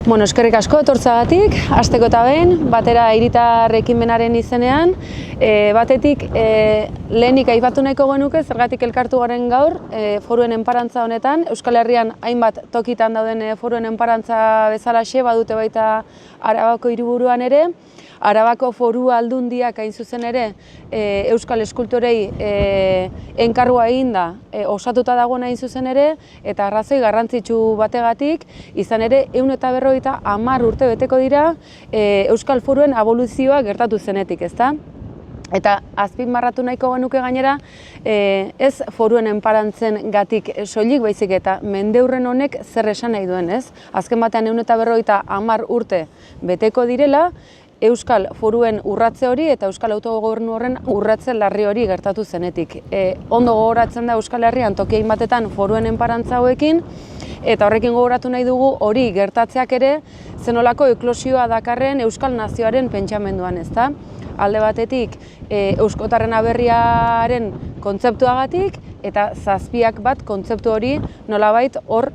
Eskerrik asko etortzagatik, hasteko eta behin, batera hiritar ekimenaren izenean. Batetik, lehenik aipatu nahiko genuke, zergatik elkartu garen gaur, foruen enparantza honetan. Euskal Herrian hainbat tokitan dauden foruen enparantza bezalaxe, badute baita Arabako hiriburuan ere. Arabako Foru Aldundiak hain zuzen ere euskal eskultorei enkargua eginda osatuta dagoen hain zuzen ere, eta arrazoi garrantzitsu bategatik, izan ere 150 urte beteko dira euskal foruen aboluzioa gertatu zenetik, ezta? Eta azpimarratu nahiko genuke gainera, ez foruen enparantzen gatik soilik baizik eta mendeurren honek zer esan nahi duen, ez? Azken batean 150 urte beteko direla, Euskal Foruen urratze hori eta Euskal Autogobernu horren urratze larri hori gertatu zenetik. Ondo gogoratzen da Euskal Herrian toki hainbatetan foruen enparantza hauekin, eta horrekin gogoratu nahi dugu hori gertatzeak ere zenolako eklosioa dakarren Euskal Nazioaren pentsamenduan, ezta? Alde batetik euskotarren aberriaren kontzeptuagatik eta zazpiak bat kontzeptu hori nolabait hor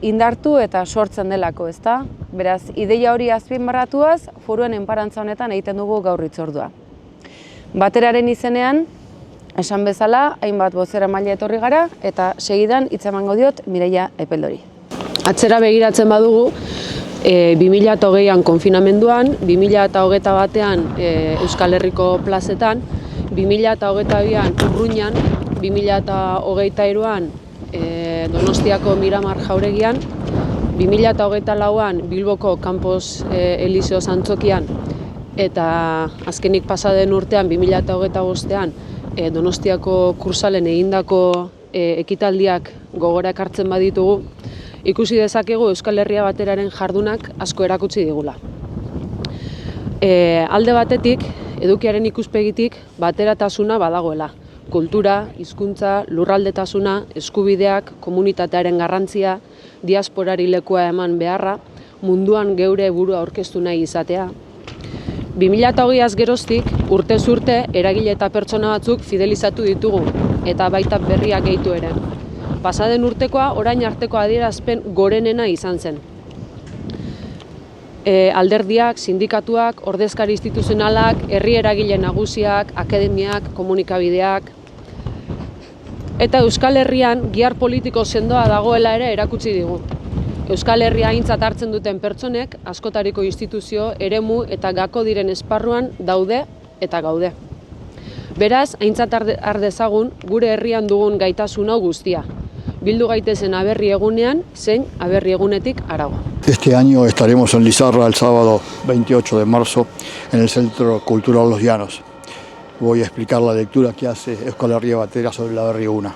indartu eta sortzen delako, ezta? Beraz, ideia hori azpimarratuaz, foruen enparantza honetan egiten dugu gaur hitzordua. Bateraren izenean, esan bezala, hainbat bozeramaile etorri gara, eta segidan hitz emango diot Mireia Epeldori. Atzera begiratzen badugu, 2020an konfinamenduan, 2021an Euskal Herriko plazetan, 2022an Urruñan, 2023an Donostiako Miramar jauregian, 2024an Bilboko Campos Elíseos antzokian, eta azkenik pasaden urtean 2025an Donostiako Kursalen egindako ekitaldiak gogora ekartzen baditugu, ikusi dezakegu Euskal Herria bateraren jardunak asko erakutsi digula. Alde batetik, edukiaren ikuspegitik bateratasuna badagoela. Kultura, hizkuntza, lurraldetasuna, eskubideak, komunitatearen garrantzia, diasporari lekua eman beharra, munduan geure burua aurkeztu nahi izatea. 2020az geroztik, urtez urte, eragile eta pertsona batzuk fidelizatu ditugu, eta baita berriak gehitu ere. Pasaden urtekoa, orain arteko adierazpen gorenena izan zen. Alderdiak, sindikatuak, ordezkari instituzionalak, herri eragile nagusiak, akademiak, komunikabideak. Eta Euskal Herrian gihar politiko sendoa dagoela ere erakutsi digu. Euskal Herria aintzat hartzen duten pertsonek askotariko instituzio, eremu eta gako diren esparruan daude eta gaude. Beraz, aintzat har dezagun gure herrian dugun gaitasun hau guztia. Bildu gaitezen aberri egunean, zein aberri egunetik harago. Este año estaremos en Lizarra el sábado 28 de marzo en el Centro Cultural Los Llanos. Voy a explicar la lectura que hace Euskal Herria Batera sobre la Berri Eguna.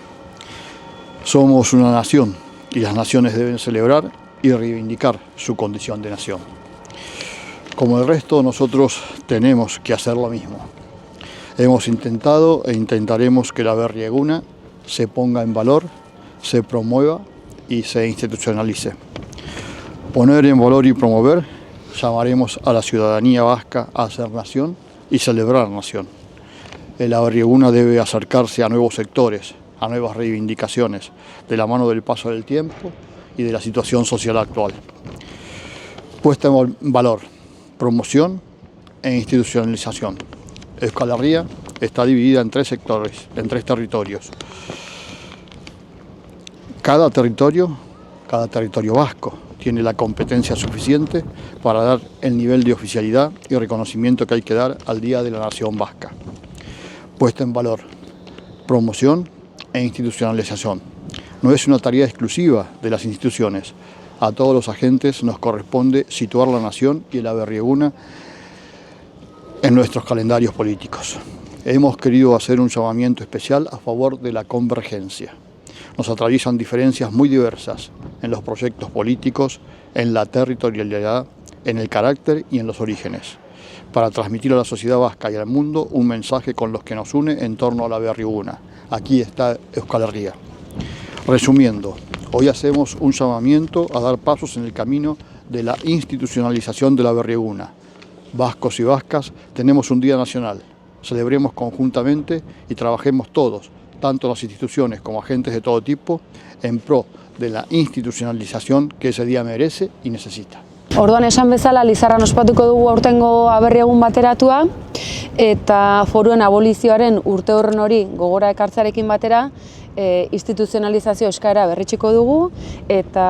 Somos una nación y las naciones deben celebrar y reivindicar su condición de nación. Como el resto, nosotros tenemos que hacer lo mismo. Hemos intentado e intentaremos que la Berri Eguna se ponga en valor, se promueva y se institucionalice. Poner en valor y promover, llamaremos a la ciudadanía vasca a ser nación y celebrar nación. La Berri Eguna debe acercarse a nuevos sectores, a nuevas reivindicaciones, de la mano del paso del tiempo y de la situación social actual. Puesta en valor, promoción e institucionalización. Euskal Herria está dividida en 3 sectores, en 3 territorios. Cada territorio vasco tiene la competencia suficiente para dar el nivel de oficialidad y reconocimiento que hay que dar al Día de la Nación Vasca. Puesta en valor, promoción e institucionalización. No es una tarea exclusiva de las instituciones. A todos los agentes nos corresponde situar la nación y la Berri Eguna en nuestros calendarios políticos. Hemos querido hacer un llamamiento especial a favor de la convergencia. Nos atraviesan diferencias muy diversas en los proyectos políticos, en la territorialidad, en el carácter y en los orígenes, para transmitir a la sociedad vasca y al mundo un mensaje con los que nos une en torno a la Berri Eguna. Aquí está Euskal Herria. Resumiendo, hoy hacemos un llamamiento a dar pasos en el camino de la institucionalización de la Berri Eguna. Vascos y vascas, tenemos un día nacional. Celebremos conjuntamente y trabajemos todos, tanto las instituciones como agentes de todo tipo, en pro de la institucionalización que ese día merece y necesita. Orduan esan bezala Lizarran ospatuko dugu aurtengo aberri egun bateratua eta foruen abolizioaren urteurren hori gogora ekartzarekin batera instituzionalizazio eskaera berritsiko dugu eta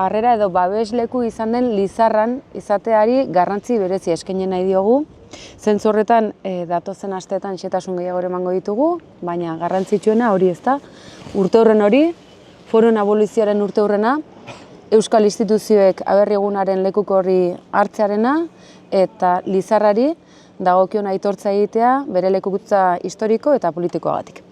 harrera edo babesleku izan den Lizarran izateari garrantzi berezia eskaini nahi diogu. Zentzu horretan datozen asteetan xehetasun gehiago emango ditugu, baina garrantzitsuena hori ez da. Urteurren hori, foruen abolizioaren urteurrena, euskal instituzioek aberri egunaren lekuko hori hartzearena eta Lizarrari dagokion aitortza egitea bere lekukutza historiko eta politikoagatik.